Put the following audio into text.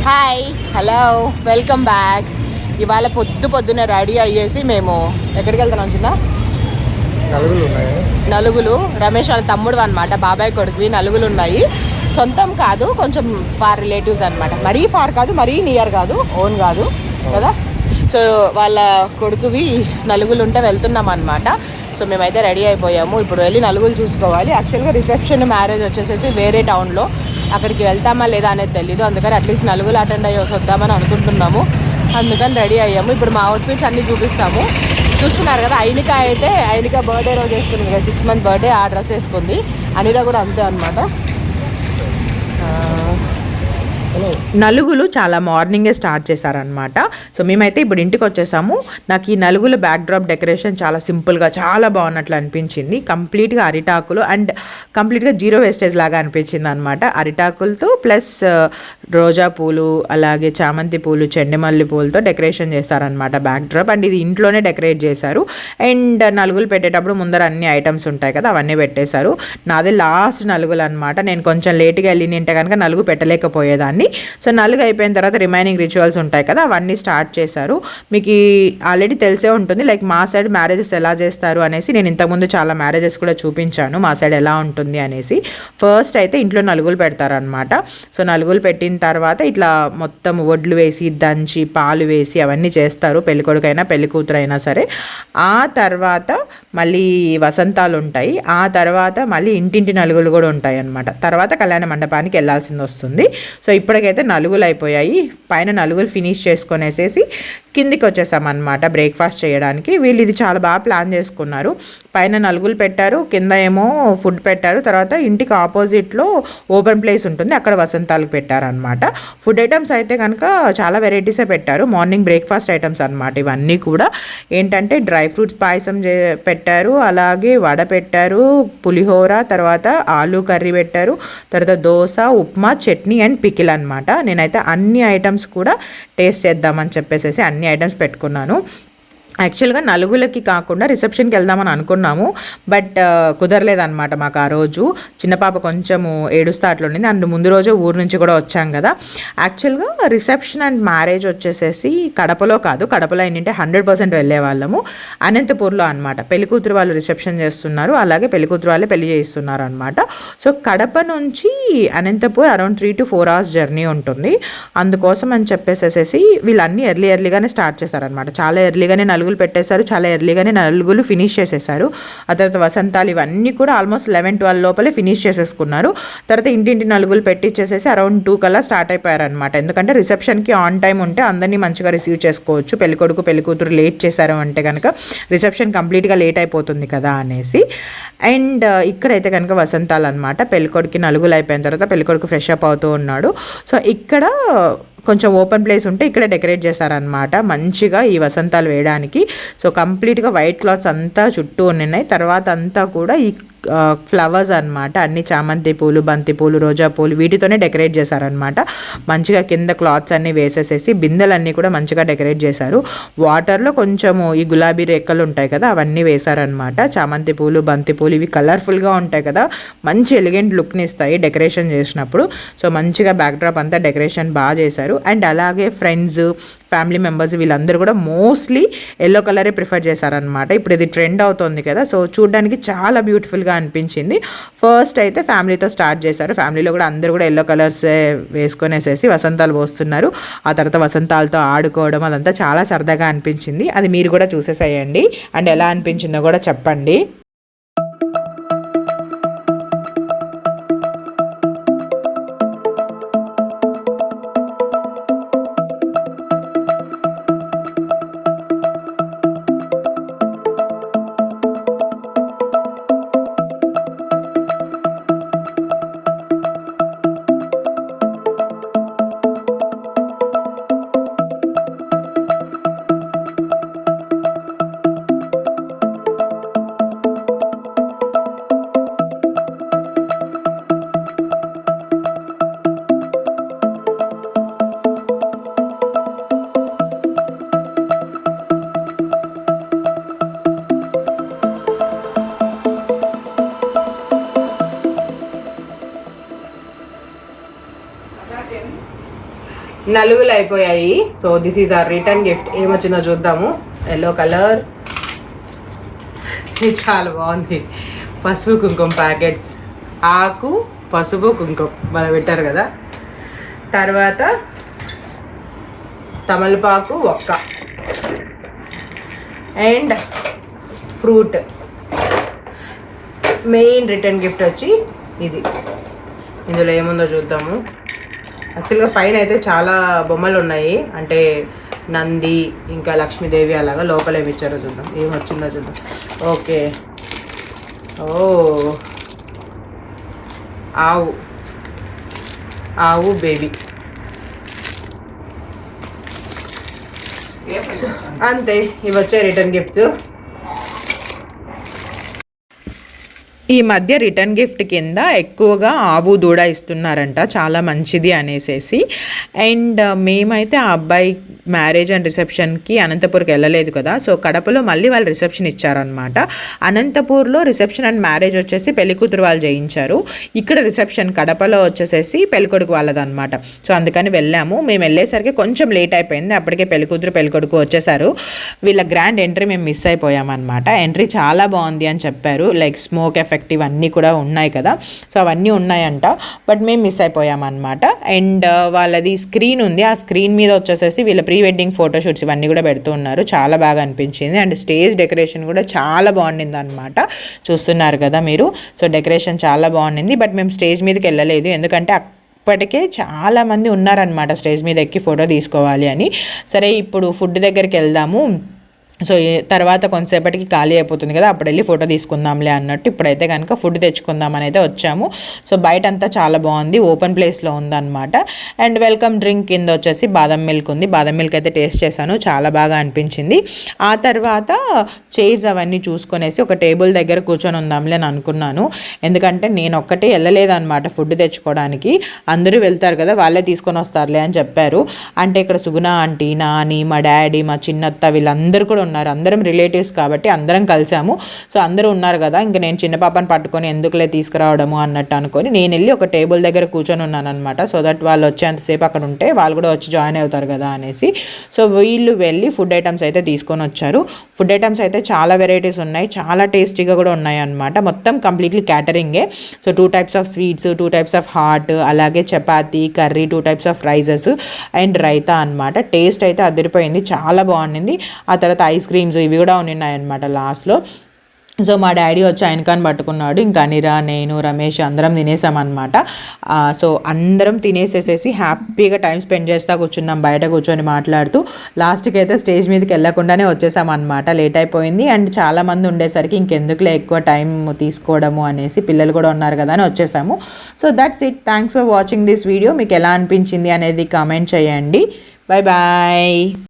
Hi, hello, welcome back. ఇవాళ పొద్దున ready అయ్యేసి మేము ఎక్కడికి వెళ్తున్నాం చిన్న నలుగులు రమేష్ వాళ్ళ తమ్ముడు అనమాట, బాబాయ్ కొడుకువి నలుగులు ఉన్నాయి. సొంతం కాదు, కొంచెం ఫార్ రిలేటివ్స్ అనమాట. మరీ ఫార్ కాదు, మరీ నియర్ కాదు, ఓన్ కాదు కదా. సో వాళ్ళ కొడుకువి నలుగులు ఉంటే వెళ్తున్నాం అనమాట. సో మేమైతే రెడీ అయిపోయాము. ఇప్పుడు వెళ్ళి నలుగులు చూసుకోవాలి. యాక్చువల్గా రిసెప్షన్ మ్యారేజ్ వచ్చేసేసి వేరే టౌన్లో, అక్కడికి వెళ్తామా లేదా అనేది తెలీదు. అందుకని అట్లీస్ట్ నలుగులు అటెండ్ అయ్యి వద్దామని అనుకుంటున్నాము. అందుకని రెడీ అయ్యాము. ఇప్పుడు మా అవుట్ఫిట్స్ అన్నీ చూపిస్తాము. చూస్తున్నారు కదా, ఐనిక బర్త్డే రోజు వేసుకుంది కదా, 6 month బర్త్డే, ఆ డ్రెస్ వేసుకుంది. అనిరా కూడా అంతే అనమాట. నలుగులు చాలా మార్నింగే స్టార్ట్ చేశారనమాట. సో మేమైతే ఇప్పుడు ఇంటికి వచ్చేసాము. నాకు ఈ నలుగుల బ్యాక్ డ్రాప్ డెకరేషన్ చాలా సింపుల్గా చాలా బాగున్నట్లు అనిపించింది. కంప్లీట్గా అరిటాకులు అండ్ కంప్లీట్గా జీరో వేస్టేజ్ లాగా అనిపించింది అనమాట. అరిటాకులతో ప్లస్ రోజా పూలు, అలాగే చామంతి పూలు, చెండిమల్లి పూలతో డెకరేషన్ చేశారనమాట బ్యాక్ డ్రాప్. అండ్ ఇది ఇంట్లోనే డెకరేట్ చేశారు. అండ్ నలుగులు పెట్టేటప్పుడు ముందర అన్ని ఐటమ్స్ ఉంటాయి కదా, అవన్నీ పెట్టేశారు. నాది లాస్ట్ నలుగులు అనమాట. నేను కొంచెం లేట్గా వెళ్ళినంటే కనుక నలుగు పెట్టలేకపోయేదాన్ని. సో నలుగు అయిపోయిన తర్వాత రిమైనింగ్ రిచువల్స్ ఉంటాయి కదా, అవన్నీ స్టార్ట్ చేశారు. మీకు ఆల్రెడీ తెలిసే ఉంటుంది, లైక్ మా సైడ్ మ్యారేజెస్ ఎలా చేస్తారు అనేసి. నేను ఇంతకుముందు చాలా మ్యారేజెస్ కూడా చూపించాను మా సైడ్ ఎలా ఉంటుంది అనేసి. ఫస్ట్ అయితే ఇంట్లో నలుగులు పెడతారనమాట. సో నలుగులు పెట్టిన తర్వాత ఇట్లా మొత్తం వడ్లు వేసి దంచి పాలు వేసి అవన్నీ చేస్తారు, పెళ్ళికొడుకైనా పెళ్లి కూతురైనా సరే. ఆ తర్వాత మళ్ళీ వసంతాలు ఉంటాయి. ఆ తర్వాత మళ్ళీ ఇంటింటి నలుగులు కూడా ఉంటాయి అన్నమాట. తర్వాత కళ్యాణ మండపానికి వెళ్ళాల్సింది వస్తుంది. సో ఇప్పటికైతే నలుగులు అయిపోయాయి. పైన నలుగులు ఫినిష్ చేసుకొనేసేసి కిందికి వచ్చేసామన్నమాట బ్రేక్ఫాస్ట్ చేయడానికి. వీళ్ళు ఇది చాలా బాగా ప్లాన్ చేసుకున్నారు. పైన నలుగులు పెట్టారు, కింద ఏమో ఫుడ్ పెట్టారు. తర్వాత ఇంటికి ఆపోజిట్లో ఓపెన్ ప్లేస్ ఉంటుంది, అక్కడ వసంతాలకు పెట్టారనమాట. ఫుడ్ ఐటమ్స్ అయితే కనుక చాలా వెరైటీసే పెట్టారు. మార్నింగ్ బ్రేక్ఫాస్ట్ ఐటమ్స్ అనమాట ఇవన్నీ కూడా. ఏంటంటే డ్రై ఫ్రూట్స్ పాయసం పెట్టారు, అలాగే వడ పెట్టారు, పులిహోర, తర్వాత ఆలూ కర్రీ పెట్టారు, తర్వాత దోశ, ఉప్మా, చట్నీ అండ్ పికిల్ అనమాట. నేనైతే అన్ని ఐటమ్స్ కూడా టేస్ట్ చేద్దామని చెప్పేసి అన్ని ఐటమ్స్ పెట్టుకున్నాను. యాక్చువల్గా నలుగులకి కాకుండా రిసెప్షన్కి వెళ్దామని అనుకున్నాము, బట్ కుదరలేదన్నమాట మాకు. ఆ రోజు చిన్న పాప కొంచెము ఏడుస్తా అట్లా ఉండింది. అండ్ ముందు రోజు ఊరు నుంచి కూడా వచ్చాం కదా. యాక్చువల్గా రిసెప్షన్ అండ్ మ్యారేజ్ వచ్చేసేసి కడపలో కాదు, కడపలో ఏంటంటే 100% వెళ్ళే వాళ్ళము. అనంతపూర్లో అనమాట. పెళ్లికూతురు వాళ్ళు రిసెప్షన్ చేస్తున్నారు, అలాగే పెళ్లికూతురు వాళ్ళే పెళ్లి చేస్తున్నారు అనమాట. సో కడప నుంచి Anantapur around 3 to 4 hours journey ఉంటుంది. అందుకోసం అని చెప్పేసేసి వీళ్ళన్నీ ఎర్లీగానే స్టార్ట్ చేశారనమాట. చాలా ఎర్లీగానే నలుగులు పెట్టేశారు, చాలా ఎర్లీగానే నలుగులు ఫినిష్ చేసేసారు. ఆ తర్వాత వసంతాలు ఇవన్నీ కూడా ఆల్మోస్ట్ 11-12 లోపలే ఫినిష్ చేసేసుకున్నారు. తర్వాత ఇంటింటి నలుగులు పెట్టించేసేసి అరౌండ్ 2 కల్లా స్టార్ట్ అయిపోయారనమాట. ఎందుకంటే రిసెప్షన్కి ఆన్ టైం ఉంటే అందరినీ మంచిగా రిసీవ్ చేసుకోవచ్చు. పెళ్ళికొడుకు పెళ్ళికూతురు లేట్ చేశారు అంటే కనుక రిసెప్షన్ కంప్లీట్గా లేట్ అయిపోతుంది కదా అనేసి. అండ్ ఇక్కడైతే కనుక వసంతాలు అనమాట. పెళ్ళికొడుకి నలుగులు అయిపోయిన తర్వాత పెళ్ళికొడుకు ఫ్రెష్ అప్ అవుతూ ఉన్నాడు. సో ఇక్కడ కొంచెం ఓపెన్ ప్లేస్ ఉంటే ఇక్కడ డెకరేట్ చేశారనమాట మంచిగా ఈ వసంతాలు వేయడానికి. సో కంప్లీట్గా వైట్ క్లాత్స్ అంతా చుట్టూ ఉన్నాయి. తర్వాత అంతా కూడా ఈ ఫ్లవర్స్ అనమాట, అన్ని చామంతి పూలు, బంతి పూలు, రోజా పూలు వీటితోనే డెకరేట్ చేశారనమాట. మంచిగా కింద క్లాత్స్ అన్నీ వేసేసేసి బిందెలన్నీ కూడా మంచిగా డెకరేట్ చేశారు. వాటర్లో కొంచెము ఈ గులాబీ రేఖలు ఉంటాయి కదా, అవన్నీ వేశారనమాట. చామంతి పూలు, బంతి పూలు ఇవి కలర్ఫుల్గా ఉంటాయి కదా, మంచి ఎలిగెంట్ లుక్ని ఇస్తాయి డెకరేషన్ చేసినప్పుడు. సో మంచిగా బ్యాక్ డ్రాప్ అంతా డెకరేషన్ బాగా చేశారు. అండ్ అలాగే ఫ్రెండ్స్, ఫ్యామిలీ మెంబర్స్ వీళ్ళందరూ కూడా మోస్ట్లీ ఎల్లో కలరే ప్రిఫర్ చేశారనమాట. ఇప్పుడు ఇది ట్రెండ్ అవుతుంది కదా, సో చూడడానికి చాలా బ్యూటిఫుల్గా అనిపించింది. ఫస్ట్ అయితే ఫ్యామిలీతో స్టార్ట్ చేశారు. ఫ్యామిలీలో కూడా అందరూ కూడా ఎల్లో కలర్స్ వేసుకొనేసేసి వసంతాలు పోస్తున్నారు. ఆ తర్వాత వసంతాలతో ఆడుకోవడం అదంతా చాలా సరదాగా అనిపించింది. అది మీరు కూడా చూసేసేయండి అండ్ ఎలా అనిపించిందో కూడా చెప్పండి. నలుగులు అయిపోయాయి. So this is our return gift. ఏమొచ్చిందో చూద్దాము. ఎల్లో కలర్, చాలా బాగుంది. పసుపు కుంకుమ ప్యాకెట్స్, ఆకు పసుపు కుంకుమ మనం పెట్టారు కదా. తర్వాత తమలపాకు ఒక్క and fruit. Main return gift వచ్చి ఇది. ఇందులో ఏముందో చూద్దాము. యాక్చువల్గా పైన అయితే చాలా బొమ్మలు ఉన్నాయి, అంటే నంది ఇంకా లక్ష్మీదేవి అలాగా. లోపల ఏమి ఇచ్చారో చూద్దాం, ఏమొచ్చిందో చూద్దాం. ఓకే, ఓ ఆవు బేబీ అంతే. ఇవి వచ్చాయి రిటర్న్ గిఫ్ట్స్. ఈ మధ్య రిటర్న్ గిఫ్ట్ కింద ఎక్కువగా ఆవు దూడ ఇస్తున్నారంట, చాలా మంచిది అనేసి. అండ్ మేమైతే ఆ అబ్బాయి మ్యారేజ్ అండ్ రిసెప్షన్కి అనంతపూర్కి వెళ్ళలేదు కదా, సో కడపలో మళ్ళీ వాళ్ళు రిసెప్షన్ ఇచ్చారనమాట. అనంతపూర్లో రిసెప్షన్ అండ్ మ్యారేజ్ వచ్చేసి పెళ్ళికూతురు వాళ్ళు చేయించారు. ఇక్కడ రిసెప్షన్ కడపలో వచ్చేసేసి పెళ్ళికొడుకు వాళ్ళదనమాట. సో అందుకని వెళ్ళాము. మేము వెళ్ళేసరికి కొంచెం లేట్ అయిపోయింది, అప్పటికే పెళ్ళికూతురు పెళ్ళికొడుకు వచ్చేసారు. వీళ్ళ గ్రాండ్ ఎంట్రీ మేము మిస్ అయిపోయామన్నమాట. ఎంట్రీ చాలా బాగుంది అని చెప్పారు, లైక్ స్మోక్ ఎఫెక్ట్ ఇవన్నీ కూడా ఉన్నాయి కదా, సో అవన్నీ ఉన్నాయంట. బట్ మేము మిస్ అయిపోయామన్నమాట. అండ్ వాళ్ళది స్క్రీన్ ఉంది, ఆ స్క్రీన్ మీద వచ్చేసేసి వీళ్ళ ప్రీ వెడ్డింగ్ ఫోటోషూట్స్ ఇవన్నీ కూడా పెడుతూ ఉన్నారు. చాలా బాగా అనిపించింది. అండ్ స్టేజ్ డెకరేషన్ కూడా చాలా బాగుండింది అనమాట. చూస్తున్నారు కదా మీరు. సో డెకరేషన్ చాలా బాగుండింది. బట్ మేము స్టేజ్ మీదకి వెళ్ళలేదు, ఎందుకంటే ఇప్పటికే చాలామంది ఉన్నారనమాట స్టేజ్ మీద ఎక్కి ఫోటో తీసుకోవాలి అని. సరే ఇప్పుడు ఫుడ్ దగ్గరికి వెళ్దాము, సో తర్వాత కొంతసేపటికి ఖాళీ అయిపోతుంది కదా, అప్పుడు వెళ్ళి ఫోటో తీసుకుందాంలే అన్నట్టు ఇప్పుడైతే కనుక ఫుడ్ తెచ్చుకుందామని అయితే వచ్చాము. సో బయట అంతా చాలా బాగుంది, ఓపెన్ ప్లేస్లో ఉందన్నమాట. అండ్ వెల్కమ్ డ్రింక్ కింద వచ్చేసి బాదం మిల్క్ ఉంది. బాదం మిల్క్ అయితే టేస్ట్ చేశాను, చాలా బాగా అనిపించింది. ఆ తర్వాత చైర్స్ అవన్నీ చూసుకొనేసి ఒక టేబుల్ దగ్గర కూర్చొని ఉందాంలే అని అనుకున్నాను, ఎందుకంటే నేను ఒక్కటే వెళ్ళలేదన్నమాట ఫుడ్ తెచ్చుకోవడానికి. అందరూ వెళ్తారు కదా, వాళ్ళే తీసుకొని వస్తారులే అని చెప్పారు. అంటే ఇక్కడ సుగుణ ఆంటీ, నాని, మా డాడీ, మా చిన్నత్త వీళ్ళందరూ కూడా ఉన్నారు. అందరం రిలేటివ్స్ కాబట్టి అందరం కలిసాము. సో అందరూ ఉన్నారు కదా, ఇంకా నేను చిన్న పాపని పట్టుకొని ఎందుకులే తీసుకురావడము అన్నట్టు అనుకొని నేను వెళ్ళి ఒక టేబుల్ దగ్గర కూర్చొని ఉన్నాను అనమాట. సో దట్ వాళ్ళు వచ్చేంతసేపు అక్కడ ఉంటే వాళ్ళు కూడా వచ్చి జాయిన్ అవుతారు కదా అనేసి. సో వీళ్ళు వెళ్ళి ఫుడ్ ఐటమ్స్ అయితే తీసుకొని వచ్చారు. ఫుడ్ ఐటమ్స్ అయితే చాలా వెరైటీస్ ఉన్నాయి, చాలా టేస్టీగా కూడా ఉన్నాయి అనమాట. మొత్తం కంప్లీట్లీ క్యాటరింగే. So 2 types of sweets, 2 types of hot, అలాగే chapati, curry, 2 types of rices and raita అనమాట. టేస్ట్ అయితే అదిరిపోయింది, చాలా బాగుండింది. ఆ తర్వాత ఐస్ క్రీమ్స్ ఇవి కూడా ఉన్నాయి అనమాట లాస్ట్లో. సో మా డాడీ వచ్చి ఆయనకాని పట్టుకున్నాడు, ఇంకా అనిరా, నేను, రమేష్ అందరం తినేసామన్నమాట. సో అందరం తినేసేసేసి హ్యాపీగా టైం స్పెండ్ చేస్తూ కూర్చున్నాం, బయట కూర్చొని మాట్లాడుతూ. లాస్ట్కి అయితే స్టేజ్ మీదకి వెళ్ళకుండానే వచ్చేసామన్నమాట, లేట్ అయిపోయింది. అండ్ చాలామంది ఉండేసరికి ఇంకెందుకులే ఎక్కువ టైం తీసుకోవడము అనేసి, పిల్లలు కూడా ఉన్నారు కదా అని వచ్చేసాము. So that's it. Thanks for watching this video. మీకు ఎలా అనిపించింది అనేది కామెంట్ చేయండి. Bye bye.